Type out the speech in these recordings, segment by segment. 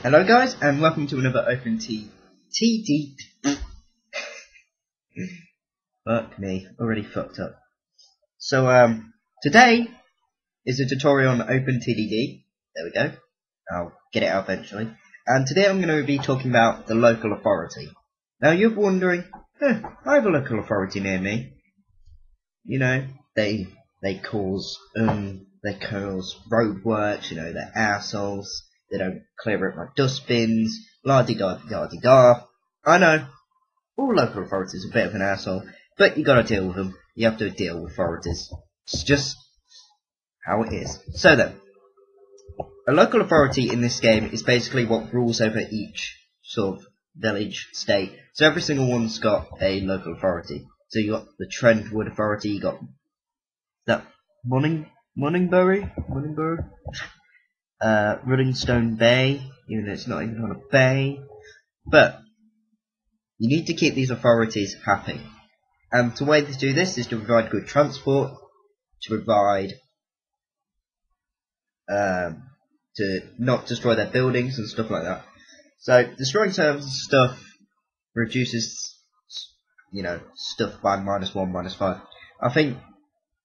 Hello guys, and welcome to another OpenTTD. Fuck me, already fucked up. So today is a tutorial on OpenTTD. There we go. I'll get it out eventually. And today I'm going to be talking about the local authority. Now you're wondering, I have a local authority near me. You know, they cause roadworks. You know, they're assholes. They don't clear up my dustbins, la-di-da-di-da-di-da. I know, all local authorities are a bit of an asshole, but you gotta deal with them. You have to deal with authorities. It's just how it is. So then, a local authority in this game is basically what rules over each sort of village, state. So every single one's got a local authority. So you got the Trentwood Authority, you got that Morningbury? Ruddingstone Bay, even though it's not even on a bay. But you need to keep these authorities happy. And the way to do this is to provide good transport, to provide to not destroy their buildings and stuff like that. So destroying terms and stuff reduces, you know, stuff by -1, -5. I think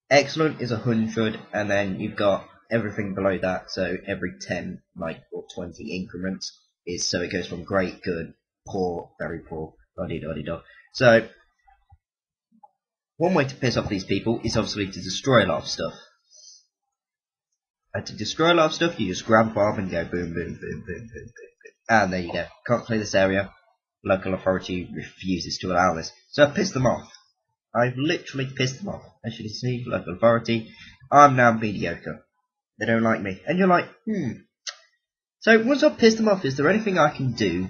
excellent is 100, and then you've got everything below that, so every 10 or 20 increments is, so it goes from great, good, poor, very poor, la-di-da-di-da. So one way to piss off these people is obviously to destroy a lot of stuff. And to destroy a lot of stuff, you just grab a bomb and go boom, boom, boom, boom, boom, boom, boom. And there you go. Can't clear this area. Local authority refuses to allow this. So I've pissed them off. I've literally pissed them off. As you can see, local authority, I'm now mediocre. They don't like me. And you're like, So once I've pissed them off, is there anything I can do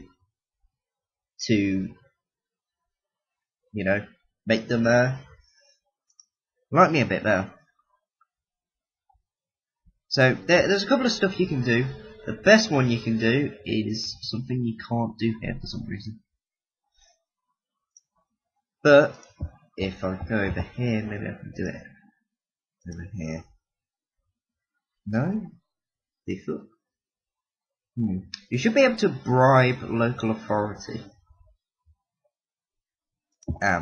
to, you know, make them like me a bit better? So there's a couple of stuff you can do. The best one you can do is something you can't do here for some reason. But if I go over here, maybe I can do it over here. No? Default? You should be able to bribe local authority.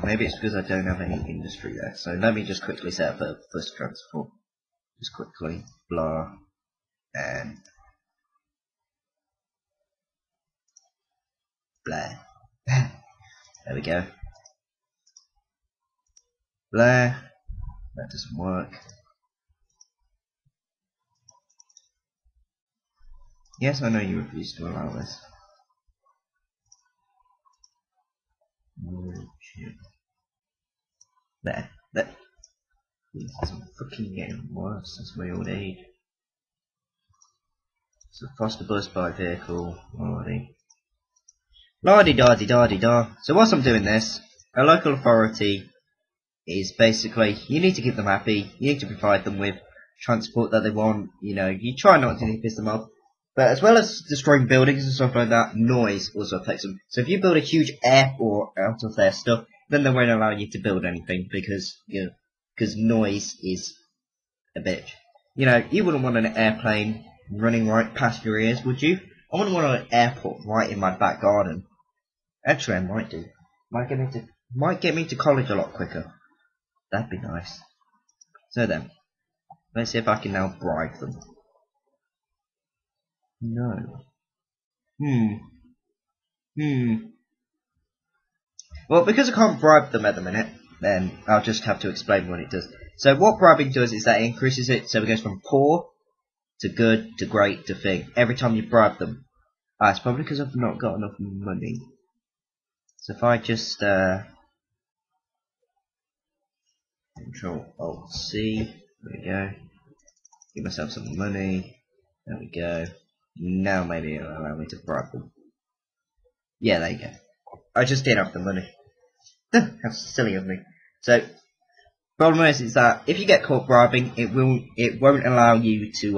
Maybe it's because I don't have any industry there. So let me just quickly set up a first transport. Just quickly. Blah. And blah. There we go. Blah. That doesn't work. Yes, I know you refuse to allow this. Oh, shit. There. This is fucking getting worse as my old age. So foster bus by vehicle. La-di-da-di-da-di-da. So whilst I'm doing this, a local authority is basically, you need to keep them happy, you need to provide them with transport that they want, you know, you try not to piss them off. But as well as destroying buildings and stuff like that, noise also affects them. So if you build a huge airport out of their stuff, then they won't allow you to build anything because, you know, because noise is a bitch. You know, you wouldn't want an airplane running right past your ears, would you? I wouldn't want an airport right in my back garden. Actually, I might do. Might get me to college a lot quicker. That'd be nice. So then, let's see if I can now bribe them. No. Well, because I can't bribe them at the minute, then I'll just have to explain what it does. So what bribing does is that it increases it, so it goes from poor to good to great to thing every time you bribe them. It's probably because I've not got enough money. So if I just Control-Alt-C, there we go. Give myself some money. There we go. Now maybe it'll allow me to bribe them. Yeah, there you go. I just didn't have the money. How silly of me. So, problem is that if you get caught bribing, it won't allow you to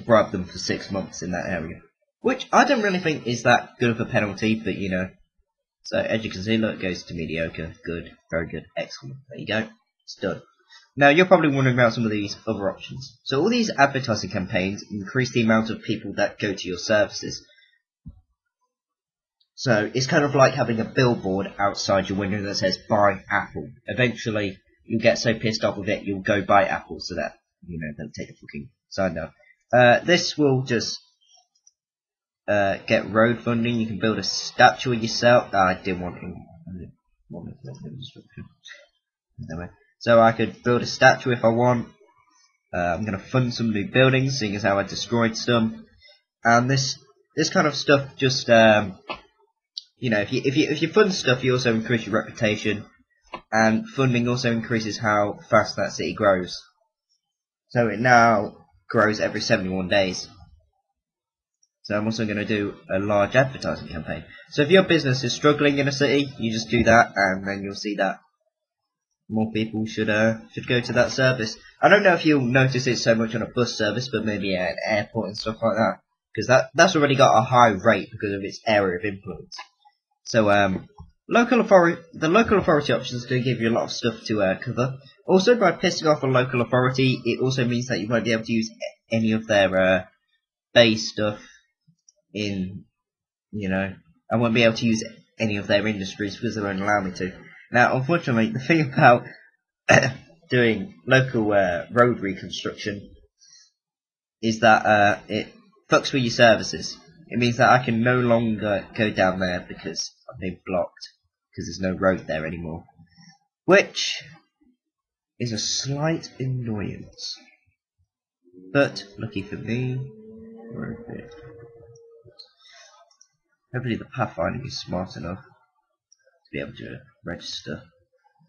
bribe them for 6 months in that area. Which I don't really think is that good of a penalty, but you know. So as you can see, look, it goes to mediocre, good, very good, excellent. There you go. It's done. Now, you're probably wondering about some of these other options. So all these advertising campaigns increase the amount of people that go to your services. So it's kind of like having a billboard outside your window that says, buy Apple. Eventually, you'll get so pissed off with it, you'll go buy Apple so that, they'll take a fucking sign down. This will just get road funding. You can build a statue of yourself. I didn't want instruction. Anyway, so I could build a statue if I want. I'm going to fund some new buildings, seeing as how I destroyed some. And this kind of stuff just, if you fund stuff, you also increase your reputation, and funding also increases how fast that city grows. So it now grows every 71 days. So I'm also going to do a large advertising campaign. So if your business is struggling in a city, you just do that, and then you'll see that more people should go to that service. I don't know if you'll notice it so much on a bus service, but maybe at an airport and stuff like that, because that's already got a high rate because of its area of influence. So the local authority options do give you a lot of stuff to cover. Also, by pissing off a local authority, it also means that you won't be able to use any of their base stuff in, I won't be able to use any of their industries because they won't allow me to. Now, unfortunately, the thing about doing local road reconstruction is that it fucks with your services. It means that I can no longer go down there because I've been blocked, because there's no road there anymore. Which is a slight annoyance. But, lucky for me, hopefully the pathfinding is smart enough to be able to register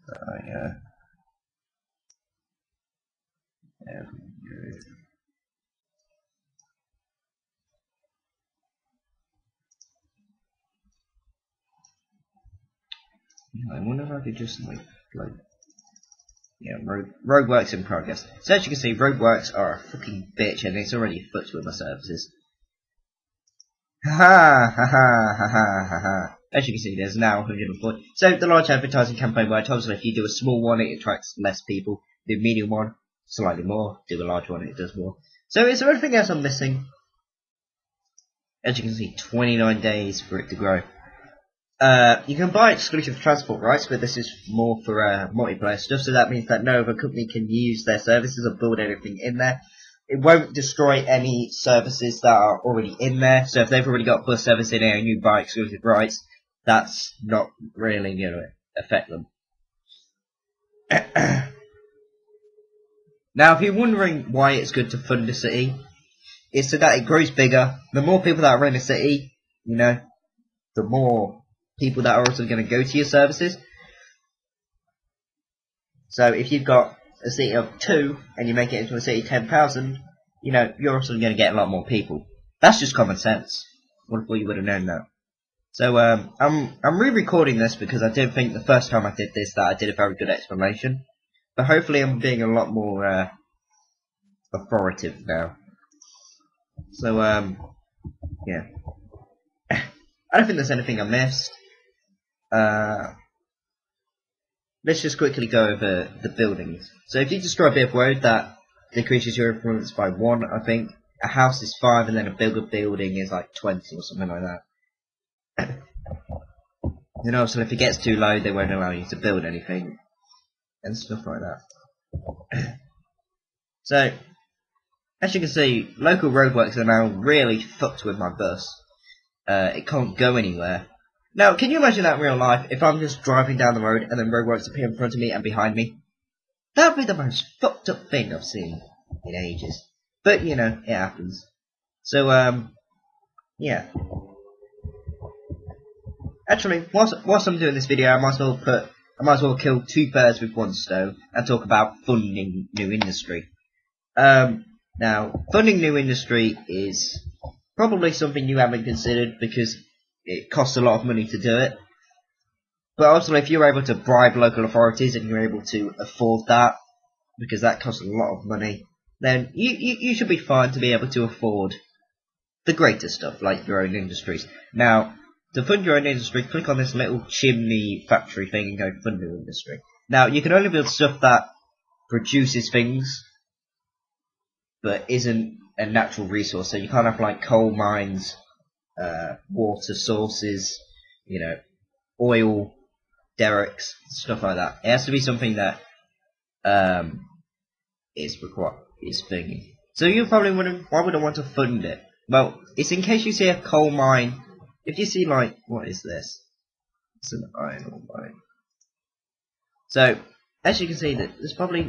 that I wonder if I could just roadworks in progress. So as you can see, roadworks are a fucking bitch, and it's already fucked with my services. Ha ha ha ha ha ha ha. As you can see, there's now 140. So the large advertising campaign works. Obviously, if you do a small one, it attracts less people. Do a medium one, slightly more. Do a large one, it does more. So is there anything else I'm missing? As you can see, 29 days for it to grow. You can buy exclusive transport rights, but this is more for multiplayer stuff. So that means that no other company can use their services or build anything in there. It won't destroy any services that are already in there. So if they've already got bus service in there and you buy exclusive rights, that's not really going to affect them. Now, if you're wondering why it's good to fund a city, it's so that it grows bigger. The more people that are in a city, the more people that are also going to go to your services. So if you've got a city of 2 and you make it into a city of 10,000, you're also going to get a lot more people. That's just common sense. What if you would have known that? So I'm re-recording this because I didn't think the first time I did this that I did a very good explanation. But hopefully I'm being a lot more authoritative now. So yeah. I don't think there's anything I missed. Let's just quickly go over the buildings. So if you destroy a bit of road, that decreases your influence by 1, I think. A house is 5, and then a bigger building is like 20 or something like that. So if it gets too low, they won't allow you to build anything and stuff like that. So, as you can see, local roadworks are now really fucked with my bus. It can't go anywhere. Now, can you imagine that in real life, if I'm just driving down the road and then roadworks appear in front of me and behind me? That would be the most fucked up thing I've seen in ages. But, it happens. So, yeah. Actually, whilst I'm doing this video, I might as well kill 2 birds with 1 stone and talk about funding new industry. Now, funding new industry is probably something you haven't considered because it costs a lot of money to do it. But also, if you're able to bribe local authorities and you're able to afford that, because that costs a lot of money, then you should be fine to be able to afford the greater stuff, like your own industries. Now, to fund your own industry, click on this little chimney factory thing and go fund new industry. Now, you can only build stuff that produces things, but isn't a natural resource. So you can't have like coal mines, water sources, you know, oil derricks, stuff like that. It has to be something that is thingy. So you're probably wondering, why would I want to fund it? Well, it's in case you see a coal mine. If you see like, what is this? It's an iron ore mine. So as you can see, that there's probably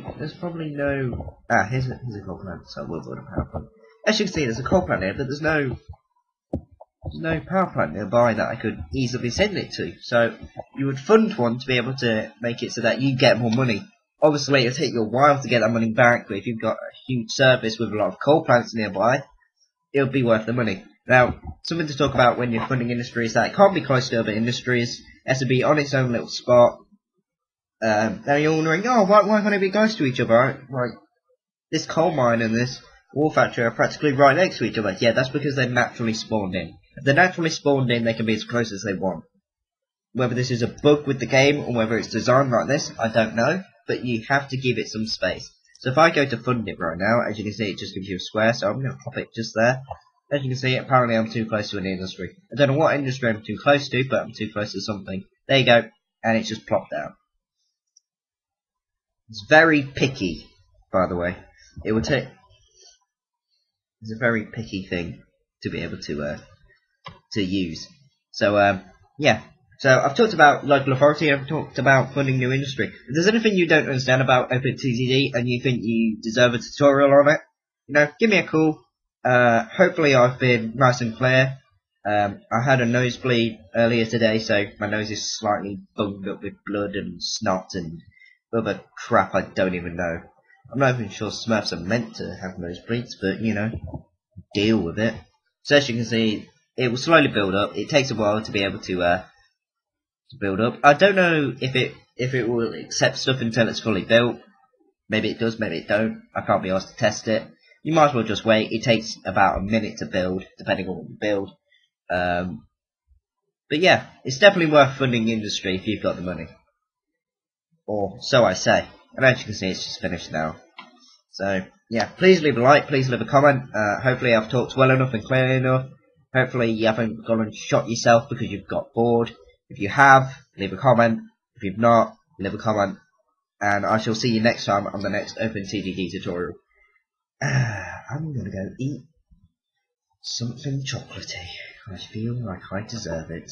no. Here's a coal plant. So we'll build a power plant. As you can see, there's a coal plant here, but there's no power plant nearby that I could easily send it to. So you would fund one to be able to make it so that you get more money. Obviously, it'll take you a while to get that money back, but if you've got a huge service with a lot of coal plants nearby, it'll be worth the money. Now, something to talk about when you're funding industry is that it can't be close to other industries. It has to be on its own little spot. Now you're wondering, oh, why can't it be close to each other? Like, this coal mine and this wool factory are practically right next to each other. Yeah, that's because they're naturally spawned in. If they're naturally spawned in, they can be as close as they want. Whether this is a bug with the game or whether it's designed like this, I don't know. But you have to give it some space. So if I go to fund it right now, as you can see, it just gives you a square. So I'm going to pop it just there. As you can see, apparently I'm too close to an industry. I don't know what industry I'm too close to, but I'm too close to something. There you go. And it's just plopped down. It's very picky, by the way. It will take. It's a very picky thing to be able to use. So yeah. So I've talked about local authority. I've talked about funding new industry. If there's anything you don't understand about OpenTTD and you think you deserve a tutorial on it, you know, give me a call. Hopefully I've been nice and clear. I had a nosebleed earlier today, so my nose is slightly bunged up with blood and snot and other crap I don't even know. I'm not even sure Smurfs are meant to have nosebleeds, but, you know, deal with it. So as you can see, it will slowly build up. It takes a while to be able to build up. I don't know if it will accept stuff until it's fully built. Maybe it does, maybe it don't. I can't be asked to test it. You might as well just wait. It takes about a minute to build, depending on what you build. But yeah, it's definitely worth funding industry if you've got the money. Or so I say. And as you can see, it's just finished now. So yeah, please leave a like, please leave a comment. Hopefully I've talked well enough and clearly enough. Hopefully you haven't gone and shot yourself because you've got bored. If you have, leave a comment. If you've not, leave a comment. And I shall see you next time on the next OpenTTD tutorial. I'm gonna go eat something chocolatey. I feel like I deserve it.